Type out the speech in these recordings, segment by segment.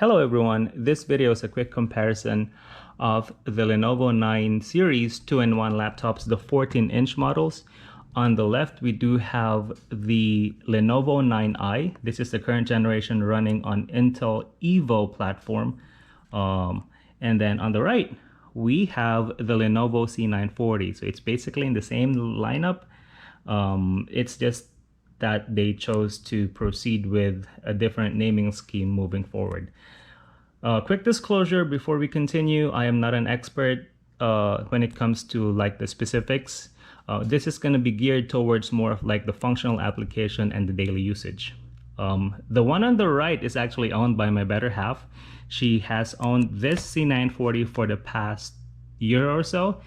Hello everyone, this video is a quick comparison of the Lenovo 9 series 2-in-1 laptops, the 14-inch models. On the left, we do have the Lenovo 9i. This is the current generation running on Intel Evo platform. And then on the right, we have the Lenovo C940. So it's basically in the same lineup. It's just that they chose to proceed with a different naming scheme moving forward. Quick disclosure before we continue, I am not an expert when it comes to like the specifics. This is going to be geared towards more of like the functional application and the daily usage. The one on the right is actually owned by my better half. She has owned this C940 for the past year or so.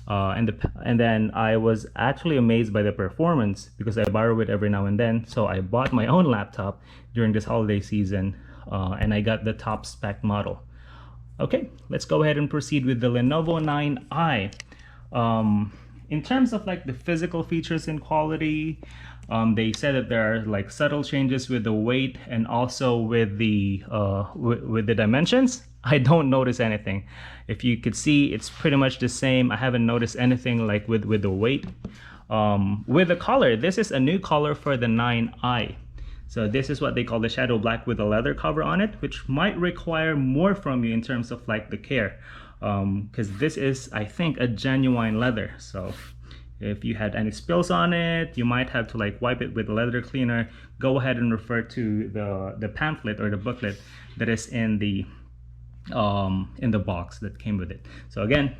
And then I was actually amazed by the performance because I borrow it every now and then. So I bought my own laptop during this holiday season and I got the top spec model. Okay, let's go ahead and proceed with the Lenovo 9i. In terms of like the physical features and quality, they said that there are like subtle changes with the weight and also with the dimensions. I don't notice anything. If you could see, it's pretty much the same. I haven't noticed anything like with the weight. With the color, this is a new color for the 9i. So this is what they call the shadow black with a leather cover on it, which might require more from you in terms of like the care. Because this is, I think, a genuine leather. So if you had any spills on it, you might have to like wipe it with a leather cleaner. Go ahead and refer to the pamphlet or the booklet that is in the box that came with it. So again,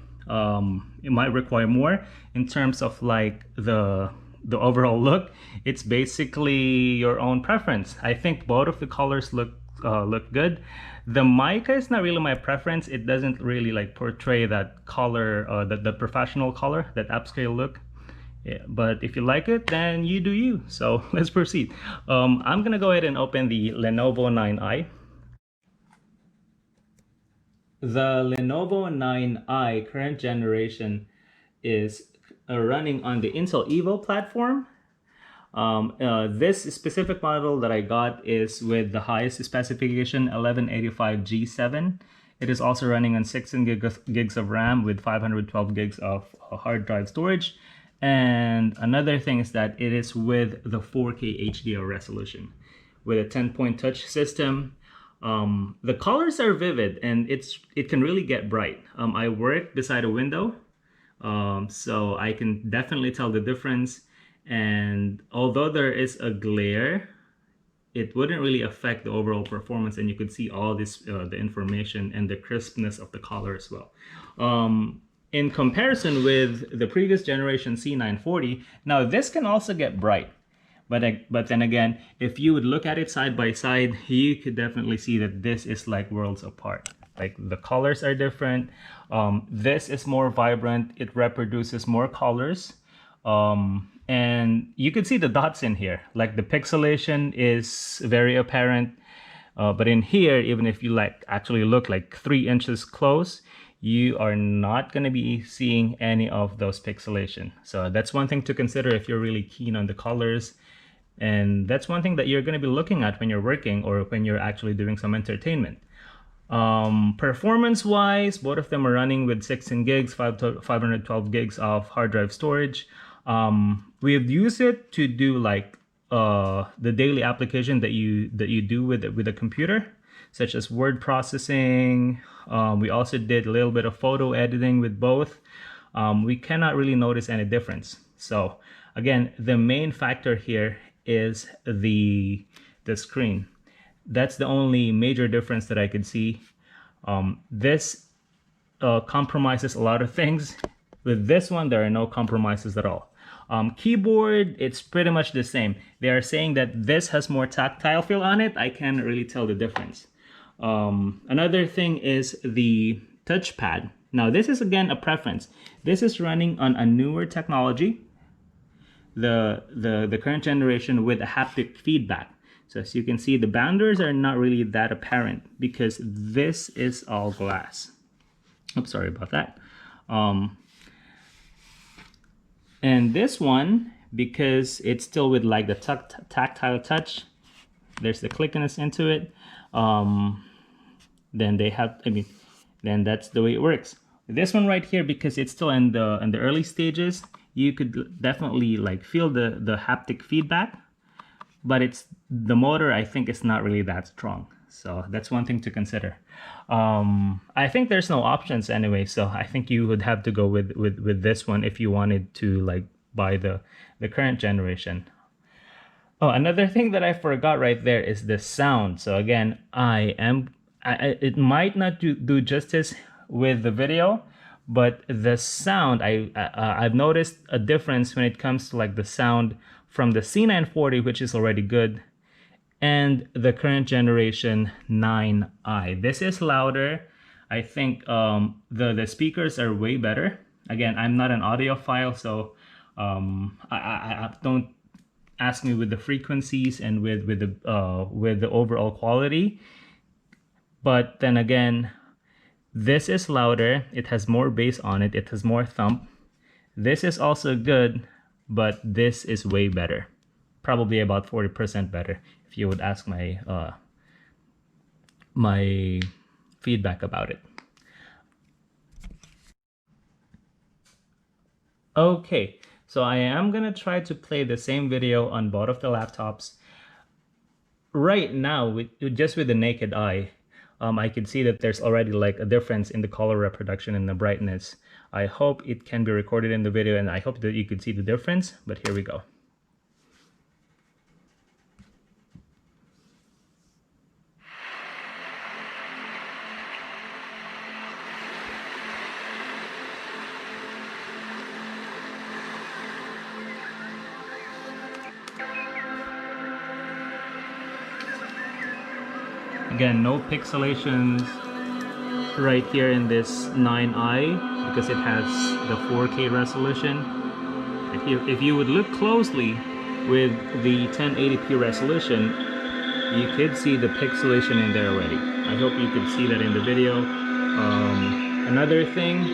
it might require more in terms of like the overall look. It's basically your own preference. I think both of the colors look good. The mica is not really my preference. It doesn't really like portray that color, the professional color, that upscale look. Yeah, but if you like it, then you do you. So let's proceed. I'm gonna go ahead and open the Lenovo 9i. The Lenovo 9i current generation is running on the Intel Evo platform. This specific model that I got is with the highest specification 1185 G7. It is also running on 16 gigs of RAM with 512 gigs of hard drive storage. And another thing is that it is with the 4K HDR resolution with a 10-point touch system. The colors are vivid and it can really get bright. I work beside a window, so I can definitely tell the difference. And although there is a glare, it wouldn't really affect the overall performance, and you could see all this the information and the crispness of the color as well. In comparison with the previous generation C940, now this can also get bright. But then again, if you would look at it side by side, you could definitely see that this is like worlds apart. Like the colors are different. This is more vibrant. It reproduces more colors. And you can see the dots in here. Like the pixelation is very apparent. But in here, even if you like actually look like 3 inches close, you are not going to be seeing any of those pixelation. So that's one thing to consider if you're really keen on the colors. And that's one thing that you're going to be looking at when you're working or when you're actually doing some entertainment. Performance wise, both of them are running with 16 gigs, 512 gigs of hard drive storage. We've used it to do like the daily application that you do with a computer, such as word processing. We also did a little bit of photo editing with both. We cannot really notice any difference. So again, the main factor here is the screen. That's the only major difference that I could see. This compromises a lot of things. With this one, there are no compromises at all. Keyboard, it's pretty much the same. They are saying that this has more tactile feel on it. I can't really tell the difference. Another thing is the touchpad. Now this is again a preference. This is running on a newer technology, the current generation with a haptic feedback. So as you can see, the boundaries are not really that apparent because this is all glass. Oops, sorry about that. And this one, because it's still with like the tactile touch, there's the clickiness into it. then they have, then that's the way it works. This one right here, because it's still in the early stages, you could definitely like feel the haptic feedback, but the motor, I think, is not really that strong. So that's one thing to consider. I think there's no options anyway, so I think you would have to go with this one if you wanted to like buy the current generation. Oh, another thing that I forgot right there is the sound. So again, it might not do justice with the video, but the sound, I've noticed a difference when it comes to like the sound from the C940, which is already good, and the current generation 9i. This is louder. I think the speakers are way better. Again, I'm not an audiophile, so I don't ask me with the frequencies and with the overall quality. But then again, this is louder. It has more bass on it. It has more thump. This is also good, but this is way better. Probably about 40% better, if you would ask my my feedback about it. Okay, so I am gonna try to play the same video on both of the laptops. Right now, just with the naked eye, I can see that there's already like a difference in the color reproduction and the brightness. I hope it can be recorded in the video, and I hope that you can see the difference, but here we go. Again, no pixelations right here in this 9i because it has the 4K resolution. If you would look closely with the 1080p resolution, you could see the pixelation in there already. I hope you could see that in the video. Another thing,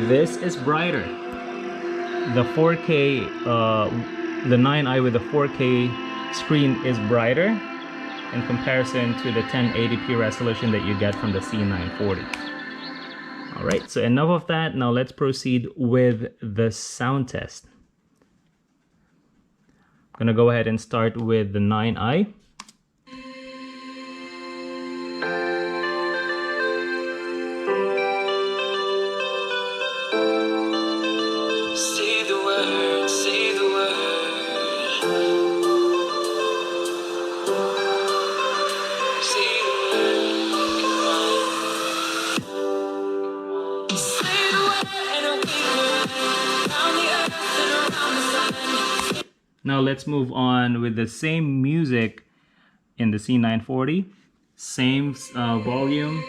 this is brighter. The 4K, the 9i with the 4K screen is brighter in comparison to the 1080p resolution that you get from the C940. All right, so enough of that. Now let's proceed with the sound test. I'm gonna go ahead and start with the 9i. Now let's move on with the same music in the C940, same volume.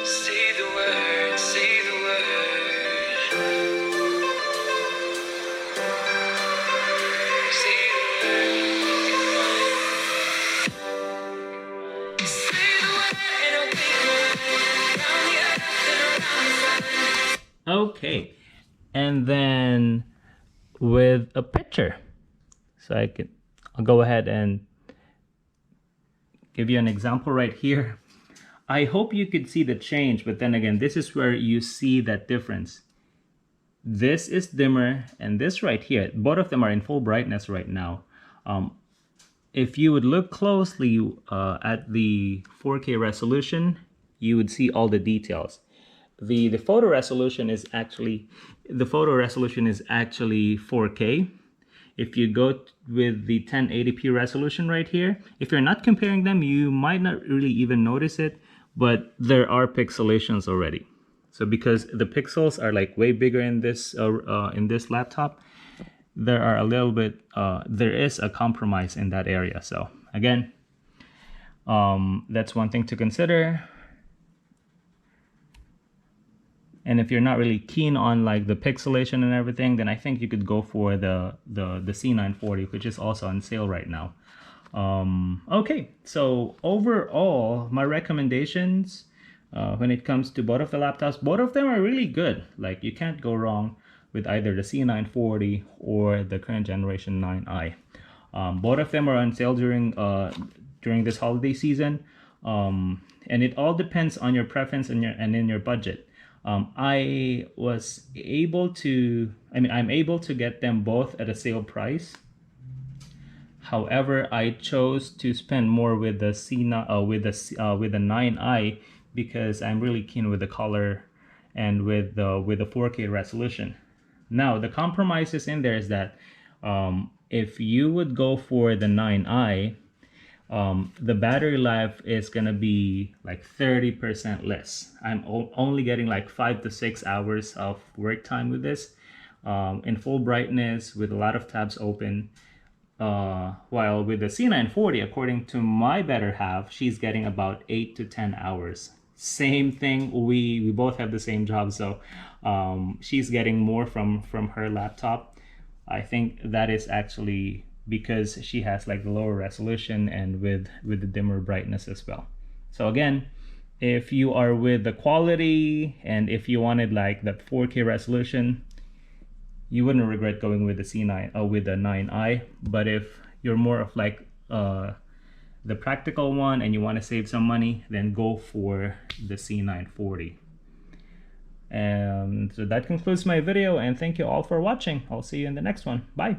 Say the word, say the word. Say the word. Okay, and then with a picture, so I'll go ahead and give you an example right here. I hope you could see the change, but then again, this is where you see that difference. This is dimmer, and this right here, both of them are in full brightness right now. If you would look closely at the 4K resolution, you would see all the details. The photo resolution is actually 4K. If you go with the 1080p resolution right here, if you're not comparing them, you might not really even notice it, but there are pixelations already. So because the pixels are like way bigger in this laptop, there are a little bit there is a compromise in that area. So again, that's one thing to consider. And if you're not really keen on like the pixelation and everything, then I think you could go for the C940, which is also on sale right now. Okay, so overall, my recommendations when it comes to both of the laptops, both of them are really good. Like you can't go wrong. with either the C940 or the current generation 9i. Both of them are on sale during this holiday season, and it all depends on your preference and in your budget. I was able to, I'm able to get them both at a sale price. However, I chose to spend more with the with the 9i because I'm really keen with the color and with the 4K resolution. Now, the compromises in there is that if you would go for the 9i, the battery life is gonna be like 30% less. I'm only getting like 5 to 6 hours of work time with this in full brightness with a lot of tabs open. While with the C940, according to my better half, she's getting about 8 to 10 hours. Same thing, we both have the same job, so she's getting more from her laptop. I think that is actually because she has like the lower resolution and with the dimmer brightness as well. So again, if you are with the quality and if you wanted like that 4K resolution, you wouldn't regret going with the C9 or with the 9i. But if you're more of like the practical one and you want to save some money, then go for the C940. And so that concludes my video, and thank you all for watching. I'll see you in the next one. Bye.